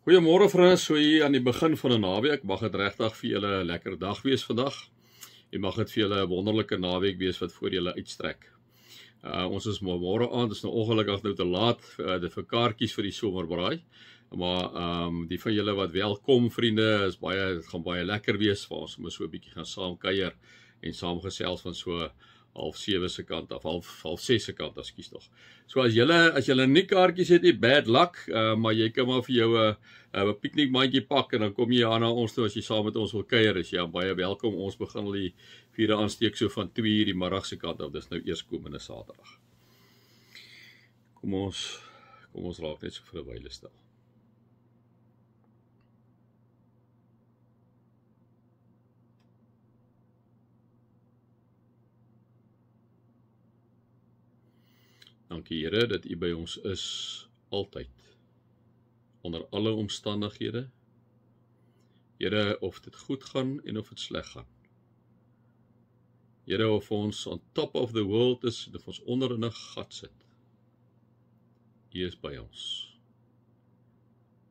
Goeiemôre vriende, so hier aan die begin van 'n naweek, mag dit regtig vir julle 'n lekker dag wees vandag. En mag dit vir julle 'n wonderlike naweek wees wat voor julle uitstrek. Ons is môre aand, is nou ongelukkig nou te laat vir kaartjies vir die somerbraai. Maar die van julle wat welkom vriende, dit gaan baie lekker wees vir ons om so 'n bietjie gaan saam kuier en saam gesels van so 6:30 se kant af, half 6 se kant, ekskuus tog. So as julle nie kaartjies het nie, bad luck, maar jy kan maar vir jou 'n piknikmandjie pak en dan kom jy aan na ons toe as jy saam met ons wil kuier. Is jy baie welkom. Ons begin al die vierde aansteek so van 2:00 die middag se kant af. Dis nou eers komende Saterdag. Kom ons raak net so vir 'n wyle stil. Dankie Here dat U by ons is altyd, onder alle omstandighede. Here, of dit goed gaan en of dit sleg gaan. Here, of ons on top of the world is en of ons onder in 'n gat sit. U is by ons.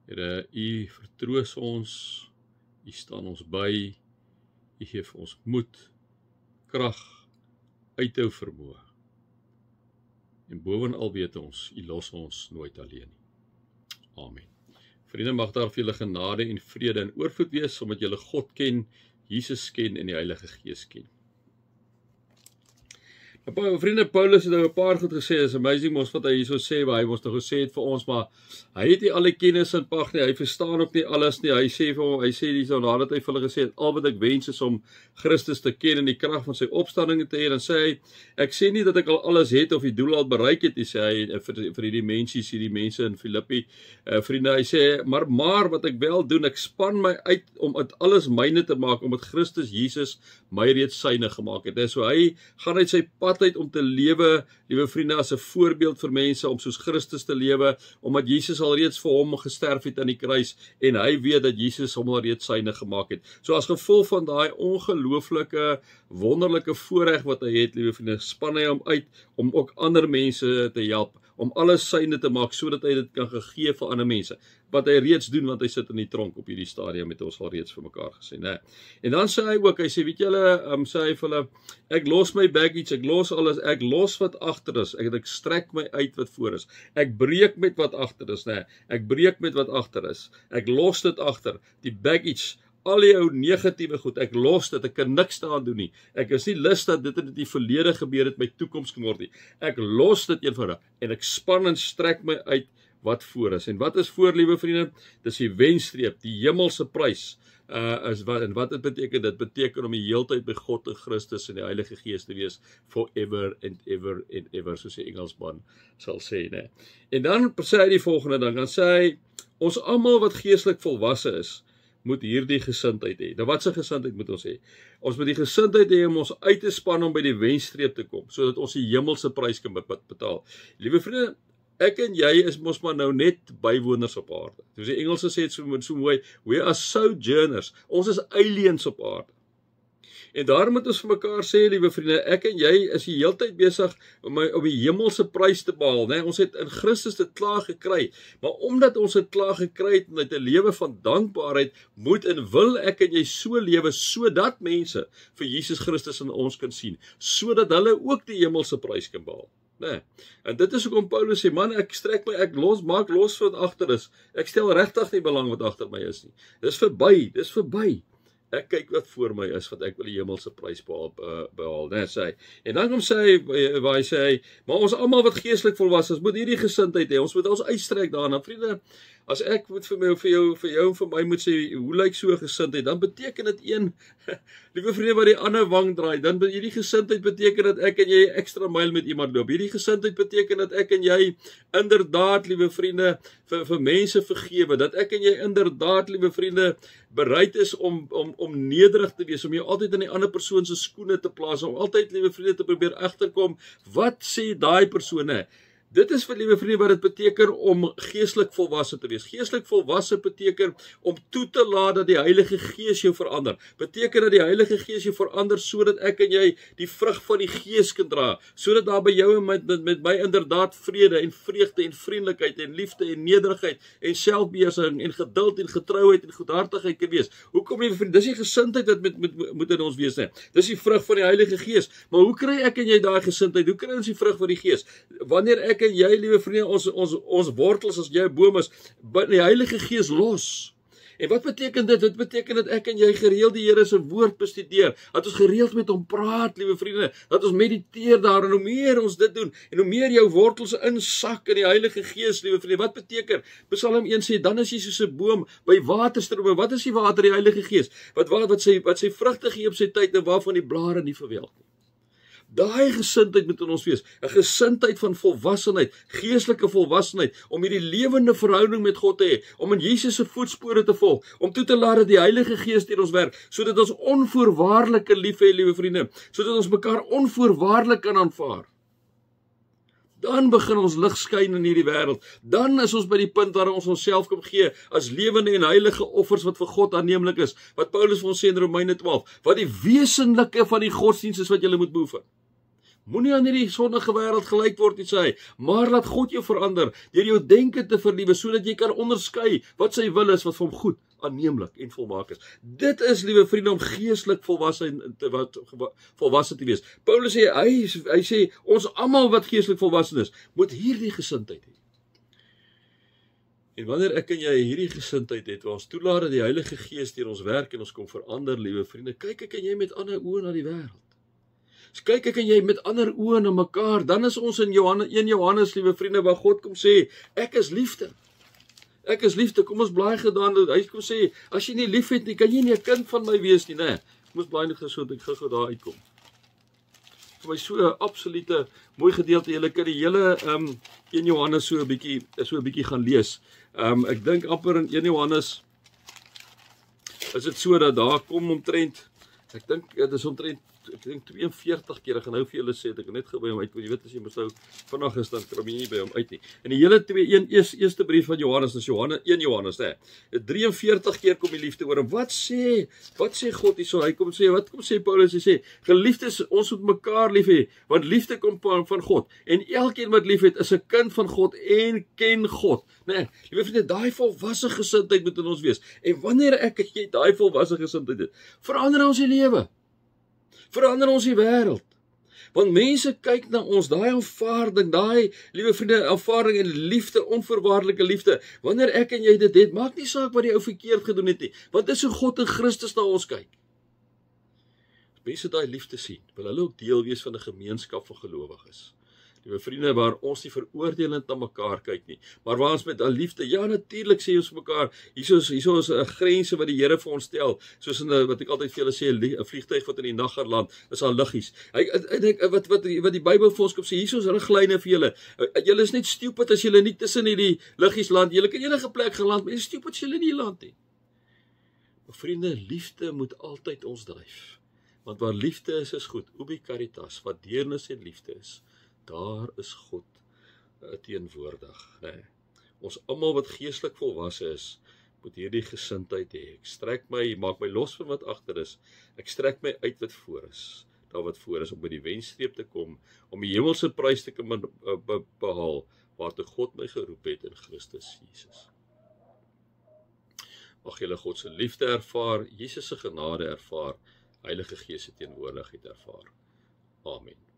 Here, U vertroos ons, U staan ons by, U gee vir ons moed, krag, uithou vermoë. En bovenal weet ons, U los ons nooit alleen nie. Amen. Vriende, mag daar vir julle genade en vrede en oorvloed wees, omdat julle God ken, Jesus ken en die Heilige Gees ken. Vriende, Paulus het nou 'n paar goed gesê, is amazing mos wat hy hierso sê, waar hy mos nou gesê het vir ons, maar hy het nie alle kennis in pag nie, hy verstaan ook nie alles nie, hy sê hierso, nadat hy vir hulle gesê het, al wat ek wens is om Christus te ken en die krag van sy opstanding te hê, dan sê hy, ek sê nie dat ek al alles het of die doel al bereik het, sê hy vir hierdie mense in Filippi, vriende, hy sê, maar wat ek wel doen, ek span my uit om dit alles myne te maak, omdat Christus Jesus my reeds syne gemaak het, so hy gaan uit sy pad uit om te lewe, liewe vriende, as 'n voorbeeld vir mense, om soos Christus te lewe, omdat Jesus al reeds vir hom gesterf het aan die kruis, en hy weet dat Jesus hom al reeds syne gemaak het. So as gevolg van daai ongelooflike, wonderlike voorreg wat hy het, liewe vriende, span hy hom uit, om ook ander mense te help, om alles syne te maak, sodat hy dit kan gee vir ander mense, wat hy reeds doen, want hy sit in die tronk op hierdie stadium, het ons al reeds vir mekaar gesê, né? En dan sê hy ook, hy sê, weet julle, sê hy vir hulle, ek los my baggage, ek los alles, ek los wat agter is, ek strek my uit wat voor is, ek breek met wat agter is, né? Ek breek met wat agter is, ek los dit agter, die baggage, al die ou negatiewe goed, ek los dit, ek kan niks daaraan doen nie, ek is nie lus dat dit in die verlede gebeur het, my toekoms kan word nie, ek los dit eenvoudig, en ek span en strek my uit wat voor is, en wat is voor, liewe vriende, dis die wenstreep, die hemelse prys, en wat dit beteken? Dit beteken om die heeltyd by God en Christus en die Heilige Gees te wees, forever and ever and ever, soos die Engelsman sal sê, né? En dan sê hy die volgende, dan sê hy, ons almal wat geestelik volwasse is, moet hierdie gesindheid hê. Nou wat se gesindheid moet ons hê? Ons moet die gesindheid hê om ons uit te span om by die wenstreep te kom, sodat ons die hemelse prys kan betaal. Liewe vriende, ek en jy is mos maar nou net bywoners op aarde. Soos die Engelse sê het so mooi, we are sojourners. Ons is aliens op aarde. En daarom moet ons vir mekaar sê, liewe vriende, ek en jy is die heeltyd besig om die hemelse prys te behaal, né? Ons het in Christus dit klaar gekry, maar omdat ons dit klaar gekry het, met 'n lewe van dankbaarheid, moet en wil ek en jy so lewe, sodat mense vir Jesus Christus in ons kan sien, sodat hulle ook die hemelse prys kan behaal. Nee. En dit is hoekom Paulus sê, man, maak los wat agter is. Ek stel regtig nie belang wat agter my is nie. Dis verby. Ek kyk wat voor my is, want ek wil die hemelse prys behaal, né, sê hy. En dan sê hy, waar hy sê, maar ons almal wat geestelik volwasse is, moet hierdie gesindheid hê. Ons moet ons uitstrek daarna, vriende. As ek moet vir jou en vir my moet sê, hoe lyk so 'n gesindheid, dan beteken dit liewe vriende, wat die ander wang draai, dan hierdie gesindheid beteken dat ek en jy ekstra myl met iemand loop. Hierdie gesindheid beteken dat ek en jy inderdaad, liewe vriende, vir mense vergewe, dat ek en jy inderdaad, liewe vriende, bereid is om nederig te wees, om jou altyd in die ander persoon se skoene te plaas, om altyd, liewe vriende, te probeer agterkom, wat sê daai persoon, Dit is vir liewe vriende wat dit beteken om geestelik volwasse te wees. Geestelik volwasse beteken om toe te laat dat die Heilige Gees jou verander. Beteken dat die Heilige Gees jou verander sodat ek en jy die vrug van die Gees kan dra. Sodat daar by jou en met my inderdaad vrede en vreugde en vriendelikheid en liefde en nederigheid en selfbeheersing en geduld en getrouheid en goedhartigheid kan wees. Hoekom liewe vriende? Dis die gesindheid wat moet in ons wees, né? Dis die vrug van die Heilige Gees. Maar hoe kry ek en jy daai gesindheid? Hoe kry ons die vrug van die Gees? Wanneer ek en jy, liewe vriende, ons wortels as jy 'n boom is, die Heilige Gees los. En wat beteken dit? Dit beteken dat ek en jy gereeld die Here se woord bestudeer, dat ons gereeld met hom praat, liewe vriende, dat ons mediteer daar, en hoe meer ons dit doen, en hoe meer jou wortels insak in die Heilige Gees, liewe vriende, wat beteken? Psalm 1 sê, dan is jy soos 'n boom by waterstrome. Wat is die water? Die Heilige Gees, wat sy vrugte gee op sy tyd, en waarvan die blare nie verwelk nie. Daai gesindheid moet in ons wees, 'n gesindheid van volwassenheid, geestelike volwassenheid, om hierdie lewende verhouding met God te hê, om in Jesus se voetspore te volg, om toe te laat dat die Heilige Gees deur ons werk, sodat ons onvoorwaardelik lief hê, liewe vriende, sodat ons mekaar onvoorwaardelik kan aanvaar. Dan begin ons lig skyn in hierdie wêreld. Dan is ons by die punt waar ons onsself kan gee as lewende en heilige offers wat vir God aanneemlik is, wat Paulus vir ons sê in Romeine 12, wat die wesenlike van die godsdienst is wat jy moet beoefen. Moenie aan hierdie sondige wêreld gelyk word nie, sê hy, maar laat God jou verander, deur jou denke te vernuwe, sodat jy kan onderskei wat sy wil is, wat vir hom goed, aanneemlik en volmaak is. Dit is, liewe vriende, om geestelik volwasse te wees. Paulus sê, hy sê, ons almal wat geestelik volwasse is, moet hierdie gesindheid hê. En wanneer ek en jy hierdie gesindheid het, waar ons toelaat dat die Heilige Gees deur ons werk en ons kom verander, liewe vriende, kyk ek en jy met ander oë na die wêreld. Kyk ek en jy met ander oë na mekaar, dan is ons in 1 Johannes, liewe vriende, waar God kom sê, ek is liefde. Ek is liefde, kom ons blaai gedaan, hy kom sê, as jy nie lief het nie, kan jy nie 'n kind van my wees nie, né? Kom ons blaai net gesond, ek gou daar uitkom. Vir my so 'n absolute mooi gedeelte, julle kan die hele 1 Johannes so 'n bietjie gaan lees. Ek dink amper in 1 Johannes is dit so dat daar kom omtrent, ek dink dit is omtrent 42 keer, ek gaan nou vir julle sê, ek net gou by hom uitkom, jy weet as jy mos nou vinnig is, dan kom jy nie by hom uit nie. En die hele eerste brief van Johannes, is 1 Johannes, hè, 43 keer kom die liefde oor, en wat sê God hierso, wat kom sê Paulus, hy sê, geliefdes, ons moet mekaar lief hê, want liefde kom van God, en elkeen wat lief het, is 'n kind van God, en ken God, né, jy weet, daai volwasse gesindheid moet in ons wees, en wanneer ek en jy daai volwasse gesindheid het, verander ons die lewe, verander ons die wêreld. Want mense kyk na ons, daai aanvaarding, daai, liewe vriende, aanvaarding en liefde, onvoorwaardelike liefde. Wanneer ek en jy dit het, maak nie saak wat die ou verkeerd gedoen het nie, want dis hoe God in Christus na ons kyk. As mense daai liefde sien, wil hulle ook deel wees van 'n gemeenskap van gelowiges. Liewe vriende, waar ons nie veroordelend na mekaar kyk nie, maar waar ons met liefde, ja natuurlik sê ons mekaar, hierso is 'n grense wat die Here vir ons stel, soos in wat ek altyd vir julle sê, 'n vliegtuig wat in die nag gaan land, is al liggies. Wat die Bybel vir ons kom sê, hierso is riglyne vir julle. Julle is net stupid as julle nie tussen hierdie liggies land. Julle kan enige plek geland, maar jy is stupid as julle nie land nie. Maar vriende, liefde moet altyd ons dryf. Want waar liefde is goed. Ubi caritas, wat deernis en liefde is. Daar is God teenwoordig. Nee. Ons almal wat geestelik volwasse is, moet hierdie gesindheid hê. Ek strek my, maak my los van wat agter is. Ek strek my uit wat voor is. Daar wat voor is, om by die wenstreep te kom, om die hemelse prys te kan behaal, waartoe God my geroep het in Christus Jesus. Mag julle God se liefde ervaar, Jesus se genade ervaar, Heilige Gees se teenwoordigheid ervaar. Amen.